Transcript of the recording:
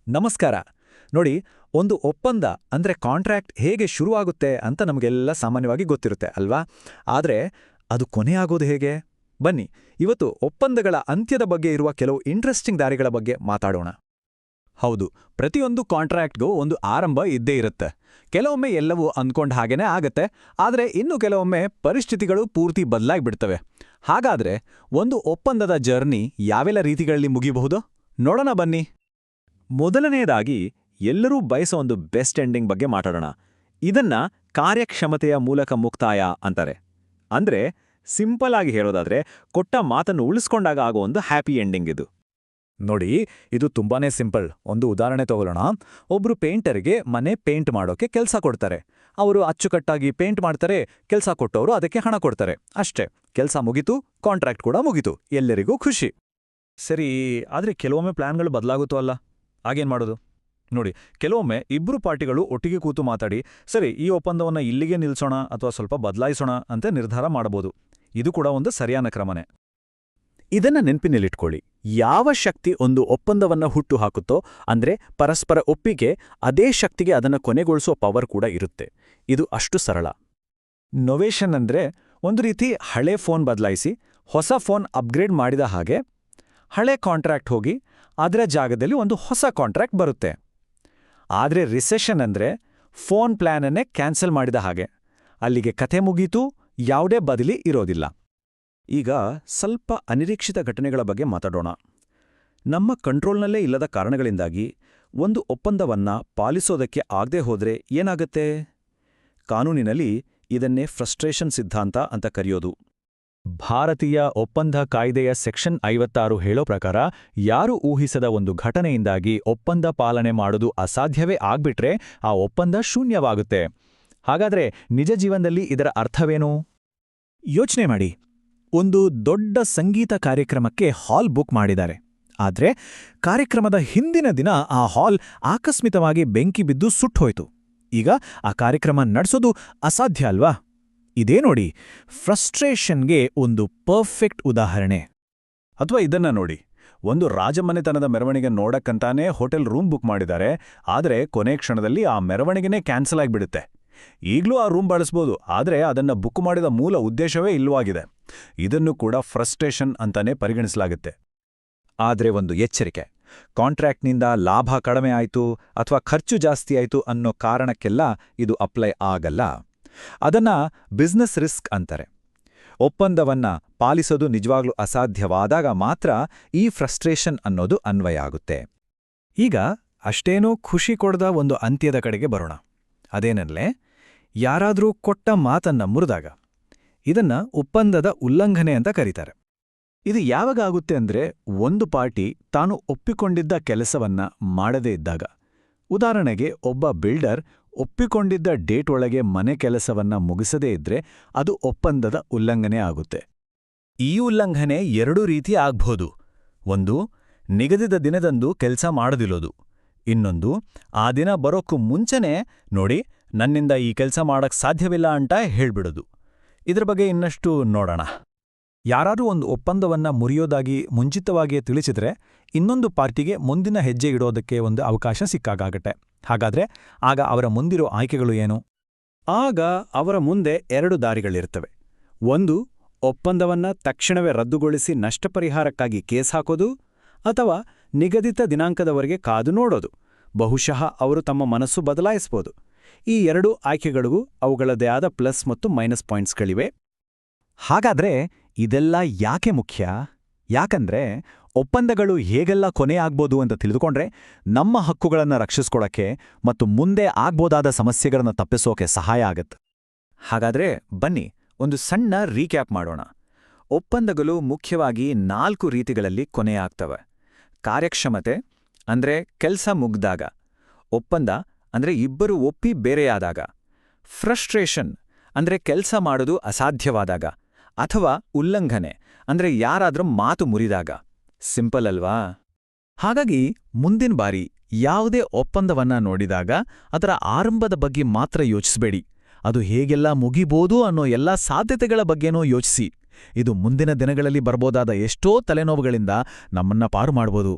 ನಮಸ್ಕಾರ. ನೋಡಿ, ಒಂದು ಒಪ್ಪಂದ ಅಂದ್ರೆ ಕಾಂಟ್ರಾಕ್ಟ್ ಹೇಗೆ ಶುರುವಾಗುತ್ತೆ ಅಂತ ನಮಗೆಲ್ಲ ಸಾಮಾನ್ಯವಾಗಿ ಗೊತ್ತಿರುತ್ತೆ ಅಲ್ವಾ? ಆದ್ರೆ ಅದು ಕೊನೆಯಾಗೋದು ಹೇಗೆ? ಬನ್ನಿ, ಇವತ್ತು ಒಪ್ಪಂದಗಳ ಅಂತ್ಯದ ಬಗ್ಗೆ ಇರುವ ಕೆಲವು ಇಂಟ್ರೆಸ್ಟಿಂಗ್ ದಾರಿಗಳ ಬಗ್ಗೆ ಮಾತಾಡೋಣ. ಹೌದು, ಪ್ರತಿಯೊಂದು ಕಾಂಟ್ರಾಕ್ಟ್ಗೂ ಒಂದು ಆರಂಭ ಇದ್ದೇ ಇರುತ್ತೆ. ಕೆಲವೊಮ್ಮೆ ಎಲ್ಲವೂ ಅಂದ್ಕೊಂಡ ಹಾಗೇನೇ ಆಗತ್ತೆ, ಆದ್ರೆ ಇನ್ನು ಕೆಲವೊಮ್ಮೆ ಪರಿಸ್ಥಿತಿಗಳು ಪೂರ್ತಿ ಬದಲಾಗ್ಬಿಡ್ತವೆ. ಹಾಗಾದ್ರೆ ಒಂದು ಒಪ್ಪಂದದ ಜರ್ನಿ ಯಾವೆಲ್ಲ ರೀತಿಗಳಲ್ಲಿ ಮುಗಿಬಹುದು? ನೋಡೋಣ ಬನ್ನಿ. ಮೊದಲನೆಯದಾಗಿ ಎಲ್ಲರೂ ಬಯಸೋ ಒಂದು ಬೆಸ್ಟ್ ಎಂಡಿಂಗ್ ಬಗ್ಗೆ ಮಾತಾಡೋಣ. ಇದನ್ನ ಕಾರ್ಯಕ್ಷಮತೆಯ ಮೂಲಕ ಮುಕ್ತಾಯ ಅಂತಾರೆ. ಅಂದ್ರೆ ಸಿಂಪಲ್ ಆಗಿ ಹೇಳೋದಾದ್ರೆ, ಕೊಟ್ಟ ಮಾತನ್ನು ಉಳಿಸ್ಕೊಂಡಾಗ ಆಗೋ ಒಂದು ಹ್ಯಾಪಿ ಎಂಡಿಂಗ್ ಇದು. ನೋಡಿ, ಇದು ತುಂಬಾನೇ ಸಿಂಪಲ್. ಒಂದು ಉದಾಹರಣೆ ತಗೊಳ್ಳೋಣ. ಒಬ್ರು ಪೇಂಟರ್ಗೆ ಮನೆ ಪೇಂಟ್ ಮಾಡೋಕೆ ಕೆಲಸ ಕೊಡ್ತಾರೆ. ಅವರು ಅಚ್ಚುಕಟ್ಟಾಗಿ ಪೇಂಟ್ ಮಾಡ್ತಾರೆ, ಕೆಲಸ ಕೊಟ್ಟವರು ಅದಕ್ಕೆ ಹಣ ಕೊಡ್ತಾರೆ. ಅಷ್ಟೇ, ಕೆಲಸ ಮುಗೀತು, ಕಾಂಟ್ರಾಕ್ಟ್ ಕೂಡ ಮುಗೀತು, ಎಲ್ಲರಿಗೂ ಖುಷಿ. ಸರಿ, ಆದ್ರೆ ಕೆಲವೊಮ್ಮೆ ಪ್ಲಾನ್ಗಳು ಬದಲಾಗುತ್ತೋ ಅಲ್ಲ? ಆಗೇನ್ ಮಾಡೋದು? ನೋಡಿ, ಕೆಲವೊಮ್ಮೆ ಇಬ್ರು ಪಾರ್ಟಿಗಳು ಒಟ್ಟಿಗೆ ಕೂತು ಮಾತಾಡಿ, ಸರಿ, ಈ ಒಪ್ಪಂದವನ್ನ ಇಲ್ಲಿಗೆ ನಿಲ್ಸೋಣ ಅಥವಾ ಸ್ವಲ್ಪ ಬದಲಾಯಿಸೋಣ ಅಂತ ನಿರ್ಧಾರ ಮಾಡಬಹುದು. ಇದು ಕೂಡ ಒಂದು ಸರಿಯಾದ ಕ್ರಮನೇ. ಇದನ್ನ ನೆನಪಿನಲ್ಲಿಟ್ಕೊಳ್ಳಿ. ಯಾವ ಶಕ್ತಿ ಒಂದು ಒಪ್ಪಂದವನ್ನ ಹುಟ್ಟು ಹಾಕುತ್ತೋ, ಅಂದ್ರೆ ಪರಸ್ಪರ ಒಪ್ಪಿಗೆ, ಅದೇ ಶಕ್ತಿಗೆ ಅದನ್ನ ಕೊನೆಗೊಳಿಸೋ ಪವರ್ ಕೂಡ ಇರುತ್ತೆ. ಇದು ಅಷ್ಟು ಸರಳ. ನೊವೇಷನ್ ಅಂದ್ರೆ ಒಂದು ರೀತಿ ಹಳೆ ಫೋನ್ ಬದಲಾಯಿಸಿ ಹೊಸ ಫೋನ್ ಅಪ್ಗ್ರೇಡ್ ಮಾಡಿದ ಹಾಗೆ. ಹಳೆ ಕಾಂಟ್ರಾಕ್ಟ್ ಹೋಗಿ ಅದರ ಜಾಗದಲ್ಲಿ ಒಂದು ಹೊಸ ಕಾಂಟ್ರಾಕ್ಟ್ ಬರುತ್ತೆ. ಆದ್ರೆ ರಿಸೆಷನ್ ಅಂದ್ರೆ ಫೋನ್ ಪ್ಲಾನನ್ನೇ ಕ್ಯಾನ್ಸಲ್ ಮಾಡಿದ ಹಾಗೆ. ಅಲ್ಲಿಗೆ ಕಥೆ ಮುಗೀತು, ಯಾವುದೇ ಬದಲಿ ಇರೋದಿಲ್ಲ. ಈಗ ಸ್ವಲ್ಪ ಅನಿರೀಕ್ಷಿತ ಘಟನೆಗಳ ಬಗ್ಗೆ ಮಾತಾಡೋಣ. ನಮ್ಮ ಕಂಟ್ರೋಲ್ನಲ್ಲೇ ಇಲ್ಲದ ಕಾರಣಗಳಿಂದಾಗಿ ಒಂದು ಒಪ್ಪಂದವನ್ನ ಪಾಲಿಸೋದಕ್ಕೆ ಆಗದೆ ಹೋದ್ರೆ ಏನಾಗತ್ತೆ? ಕಾನೂನಿನಲ್ಲಿ ಇದನ್ನೇ ಫ್ರಸ್ಟ್ರೇಷನ್ ಸಿದ್ಧಾಂತ ಅಂತ ಕರೆಯೋದು. ಭಾರತೀಯ ಒಪ್ಪಂದ ಕಾಯ್ದೆಯ ಸೆಕ್ಷನ್ 56 ಹೇಳೋ ಪ್ರಕಾರ, ಯಾರು ಊಹಿಸದ ಒಂದು ಘಟನೆಯಿಂದಾಗಿ ಒಪ್ಪಂದ ಪಾಲನೆ ಮಾಡೋದು ಅಸಾಧ್ಯವೇ ಆಗ್ಬಿಟ್ರೆ ಆ ಒಪ್ಪಂದ ಶೂನ್ಯವಾಗುತ್ತೆ. ಹಾಗಾದ್ರೆ ನಿಜ ಜೀವನದಲ್ಲಿ ಇದರ ಅರ್ಥವೇನು? ಯೋಚನೆ ಮಾಡಿ. ಒಂದು ದೊಡ್ಡ ಸಂಗೀತ ಕಾರ್ಯಕ್ರಮಕ್ಕೆ ಹಾಲ್ ಬುಕ್ ಮಾಡಿದ್ದಾರೆ. ಆದ್ರೆ ಕಾರ್ಯಕ್ರಮದ ಹಿಂದಿನ ದಿನ ಆ ಹಾಲ್ ಆಕಸ್ಮಿಕವಾಗಿ ಬೆಂಕಿ ಬಿದ್ದು ಸುಟ್ಟೋಯ್ತು. ಈಗ ಆ ಕಾರ್ಯಕ್ರಮ ನಡೆಸೋದು ಅಸಾಧ್ಯ ಅಲ್ವಾ? ಇದೇ ನೋಡಿ, ಫ್ರಸ್ಟ್ರೇಷನ್ಗೆ ಒಂದು ಪರ್ಫೆಕ್ಟ್ ಉದಾಹರಣೆ. ಅಥವಾ ಇದನ್ನ ನೋಡಿ, ಒಂದು ರಾಜಮನೆತನದ ಮೆರವಣಿಗೆ ನೋಡಕ್ಕಂತಾನೇ ಹೋಟೆಲ್ ರೂಮ್ ಬುಕ್ ಮಾಡಿದ್ದಾರೆ, ಆದರೆ ಕೊನೆ ಕ್ಷಣದಲ್ಲಿ ಆ ಮೆರವಣಿಗೆನೇ ಕ್ಯಾನ್ಸಲ್ ಆಗಿಬಿಡುತ್ತೆ. ಈಗಲೂ ಆ ರೂಮ್ ಬಳಸ್ಬೋದು, ಆದರೆ ಅದನ್ನ ಬುಕ್ ಮಾಡಿದ ಮೂಲ ಉದ್ದೇಶವೇ ಇಲ್ಲವಾಗಿದೆ. ಇದನ್ನು ಕೂಡ ಫ್ರಸ್ಟ್ರೇಷನ್ ಅಂತಾನೆ ಪರಿಗಣಿಸಲಾಗುತ್ತೆ. ಆದ್ರೆ ಒಂದು ಎಚ್ಚರಿಕೆ: ಕಾಂಟ್ರಾಕ್ಟ್ನಿಂದ ಲಾಭ ಕಡಿಮೆ ಆಯ್ತು ಅಥವಾ ಖರ್ಚು ಜಾಸ್ತಿ ಆಯ್ತು ಅನ್ನೋ ಕಾರಣಕ್ಕೆಲ್ಲ ಇದು ಅಪ್ಲೈ ಆಗಲ್ಲ. ಅದನ್ನ ಬಿಸ್ನೆಸ್ ರಿಸ್ಕ್ ಅಂತಾರೆ. ಒಪ್ಪಂದವನ್ನ ಪಾಲಿಸೋದು ನಿಜವಾಗ್ಲೂ ಅಸಾಧ್ಯವಾದಾಗ ಮಾತ್ರ ಈ ಫ್ರಸ್ಟ್ರೇಷನ್ ಅನ್ನೋದು ಅನ್ವಯ ಆಗುತ್ತೆ. ಈಗ ಅಷ್ಟೇನೂ ಖುಷಿ ಕೊಡದ ಒಂದು ಅಂತ್ಯದ ಕಡೆಗೆ ಬರೋಣ. ಅದೇನಲ್ಲೇ, ಯಾರಾದ್ರೂ ಕೊಟ್ಟ ಮಾತನ್ನ ಮುರಿದಾಗ. ಇದನ್ನ ಒಪ್ಪಂದದ ಉಲ್ಲಂಘನೆ ಅಂತ ಕರೀತಾರೆ. ಇದು ಯಾವಾಗ ಆಗುತ್ತೆ ಅಂದ್ರೆ, ಒಂದು ಪಾರ್ಟಿ ತಾನು ಒಪ್ಪಿಕೊಂಡಿದ್ದ ಕೆಲಸವನ್ನ ಮಾಡದೇ ಇದ್ದಾಗ. ಉದಾಹರಣೆಗೆ, ಒಬ್ಬ ಬಿಲ್ಡರ್ ಒಪ್ಪಿಕೊಂಡಿದ್ದ ಡೇಟ್ ಒಳಗೆ ಮನೆ ಕೆಲಸವನ್ನ ಮುಗಿಸದೇ ಇದ್ರೆ ಅದು ಒಪ್ಪಂದದ ಉಲ್ಲಂಘನೆ ಆಗುತ್ತೆ. ಈ ಉಲ್ಲಂಘನೆ ಎರಡು ರೀತಿ ಆಗ್ಬೋದು. ಒಂದು, ನಿಗದಿತ ದಿನದಂದು ಕೆಲಸ ಮಾಡದಿರೋದು. ಇನ್ನೊಂದು, ಆ ದಿನ ಬರೋಕ್ಕೂ ಮುಂಚೆನೇ ನೋಡಿ, ನನ್ನಿಂದ ಈ ಕೆಲಸ ಮಾಡಕ್ ಸಾಧ್ಯವಿಲ್ಲ ಅಂತ ಹೇಳ್ಬಿಡೋದು. ಇದ್ರ ಬಗ್ಗೆ ಇನ್ನಷ್ಟು ನೋಡೋಣ. ಯಾರಾದ್ರೂ ಒಂದು ಒಪ್ಪಂದವನ್ನ ಮುರಿಯೋದಾಗಿ ಮುಂಚಿತವಾಗಿಯೇ ತಿಳಿಸಿದ್ರೆ ಇನ್ನೊಂದು ಪಾರ್ಟಿಗೆ ಮುಂದಿನ ಹೆಜ್ಜೆ ಇಡೋದಕ್ಕೆ ಒಂದು ಅವಕಾಶ ಸಿಕ್ಕಾಗತ್ತೆ. ಹಾಗಾದ್ರೆ ಆಗ ಅವರ ಮುಂದಿರೋ ಆಯ್ಕೆಗಳು ಏನು? ಆಗ ಅವರ ಮುಂದೆ ಎರಡು ದಾರಿಗಳಿರ್ತವೆ. ಒಂದು, ಒಪ್ಪಂದವನ್ನ ತಕ್ಷಣವೇ ರದ್ದುಗೊಳಿಸಿ ನಷ್ಟಪರಿಹಾರಕ್ಕಾಗಿ ಕೇಸ್ ಹಾಕೋದು, ಅಥವಾ ನಿಗದಿತ ದಿನಾಂಕದವರೆಗೆ ಕಾದು ನೋಡೋದು. ಬಹುಶಃ ಅವರು ತಮ್ಮ ಮನಸ್ಸು ಬದಲಾಯಿಸಬಹುದು. ಈ ಎರಡೂ ಆಯ್ಕೆಗಳಿಗೂ ಅವುಗಳದೇ ಆದ ಪ್ಲಸ್ ಮತ್ತು ಮೈನಸ್ ಪಾಯಿಂಟ್ಸ್ಗಳಿವೆ. ಹಾಗಾದ್ರೆ ಇದೆಲ್ಲ ಯಾಕೆ ಮುಖ್ಯ? ಯಾಕಂದ್ರೆ ಒಪ್ಪಂದಗಳು ಹೇಗೆಲ್ಲ ಕೊನೆಯಾಗ್ಬೋದು ಅಂತ ತಿಳಿದುಕೊಂಡ್ರೆ ನಮ್ಮ ಹಕ್ಕುಗಳನ್ನು ರಕ್ಷಿಸ್ಕೊಳಕ್ಕೆ ಮತ್ತು ಮುಂದೆ ಆಗ್ಬೋದಾದ ಸಮಸ್ಯೆಗಳನ್ನು ತಪ್ಪಿಸೋಕೆ ಸಹಾಯ ಆಗತ್ತೆ. ಹಾಗಾದ್ರೆ ಬನ್ನಿ ಒಂದು ಸಣ್ಣ ರೀಕ್ಯಾಪ್ ಮಾಡೋಣ. ಒಪ್ಪಂದಗಳು ಮುಖ್ಯವಾಗಿ 4 ರೀತಿಗಳಲ್ಲಿ ಕೊನೆಯಾಗ್ತವೆ. ಕಾರ್ಯಕ್ಷಮತೆ ಅಂದ್ರೆ ಕೆಲ್ಸ ಮುಗ್ದಾಗ. ಒಪ್ಪಂದ ಅಂದ್ರೆ ಇಬ್ಬರು ಒಪ್ಪಿ ಬೇರೆಯಾದಾಗ. ಫ್ರಸ್ಟ್ರೇಷನ್ ಅಂದ್ರೆ ಕೆಲ್ಸ ಮಾಡೋದು ಅಸಾಧ್ಯವಾದಾಗ. ಅಥವಾ ಉಲ್ಲಂಘನೆ ಅಂದ್ರೆ ಯಾರಾದ್ರೂ ಮಾತು ಮುರಿದಾಗ. ಸಿಂಪಲ್ ಅಲ್ವಾ? ಹಾಗಾಗಿ ಮುಂದಿನ ಬಾರಿ ಯಾವುದೇ ಒಪ್ಪಂದವನ್ನ ನೋಡಿದಾಗ ಅದರ ಆರಂಭದ ಬಗ್ಗೆ ಮಾತ್ರ ಯೋಚಿಸಬೇಡಿ. ಅದು ಹೇಗೆಲ್ಲ ಮುಗಿಬೋದು ಅನ್ನೋ ಎಲ್ಲಾ ಸಾಧ್ಯತೆಗಳ ಬಗ್ಗೆನೂ ಯೋಚಿಸಿ. ಇದು ಮುಂದಿನ ದಿನಗಳಲ್ಲಿ ಬರ್ಬೋದಾದ ಎಷ್ಟೋ ತಲೆನೋವುಗಳಿಂದ ನಮ್ಮನ್ನ ಪಾರು ಮಾಡ್ಬೋದು.